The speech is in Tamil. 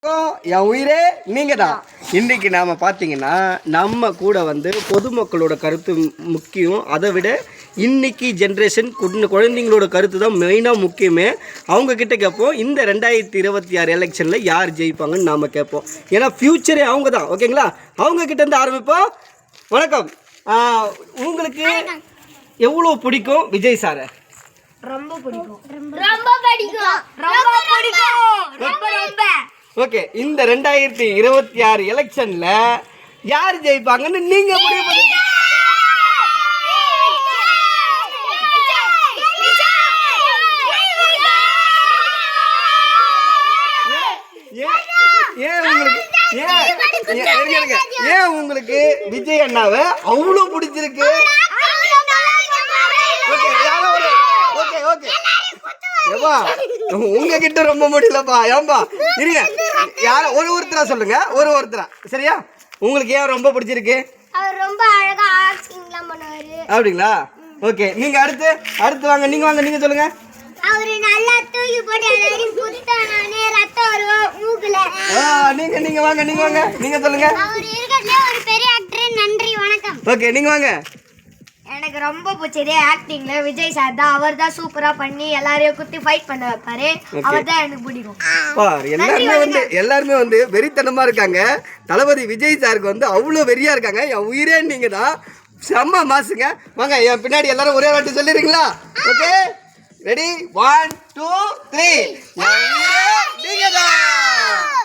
என் உயிரே நீங்க தான். இன்னைக்கு நாம பார்த்தீங்கன்னா நம்ம கூட வந்து பொதுமக்களோட கருத்து முக்கியம். அதை விட இன்னைக்கு ஜென்ரேஷன் குழந்தைங்களோட கருத்து தான் மெயினாக முக்கியமே. அவங்க கிட்ட கேட்போம், இந்த 2026 எலெக்ஷனில் யார் ஜெயிப்பாங்கன்னு நாம் கேட்போம். ஏன்னா ஃப்யூச்சரே அவங்க தான். ஓகேங்களா? அவங்க கிட்ட இருந்து ஆரம்பிப்போம். வணக்கம். உங்களுக்கு எவ்வளோ பிடிக்கும் விஜய் சாரை? ரொம்ப பிடிக்கும். ரொம்ப பிடிக்கும். ரொம்ப பிடிக்கும். ரொம்ப ரொம்ப. ஓகே, இந்த 2026 எலெக்ஷன்ல யார் ஜெயிப்பாங்கன்னு நீங்க முடிவு பண்ணுங்க. ஏன் உங்களுக்கு விஜய் அண்ணாவை அவ்வளோ பிடிச்சிருக்கு? ஏப்பா உங்ககிட்ட ரொம்ப முடியலப்பா. ஏன்பா இருங்க, யாரும் ஒருத்தரா சொல்லுங்க. ஒருத்தரா சரியா? உங்களுக்கு ஏன் ரொம்ப பிடிச்சிருக்கு? அவர் ரொம்ப அழகா ஆக்டிங்லாம் பண்ணுவாரு. அப்படிங்களா? ஓகே, நீங்க அடுத்து வாங்க. நீங்க சொல்லுங்க. அவரு நல்லா தூக்கி போட்டு எல்லாரையும் குத்தானே ரத்தம் வரும் மூக்குல. நீங்க வாங்க. நீங்க சொல்லுங்க. அவர் இருக்கறதுல ஒரு பெரிய ஆக்டர். நன்றி, வணக்கம். ஓகே, நீங்க வாங்க. எனக்கு ரொம்ப பிடிச்சதே ஆக்டிங்ல விஜய் சார் தான். அவர் தான் சூப்பரா பண்ணி எல்லாரையும் குத்தி ஃபைட் பண்ண வைப்பாரு. அவர் தான் எனக்கு பிடிக்கும். எல்லாருமே வந்து வெறித்தனமா இருக்காங்க. தளபதி விஜய் சாருக்கு வந்து அவ்வளோ வெறியா இருக்காங்க. என் உயிரே நீங்க தான். செம்ம மாசுங்க. வாங்க, என் பின்னாடி எல்லாரும் ஒரே வாட்டி சொல்லிடுறீங்களா? Okay, ready? 1 2 3.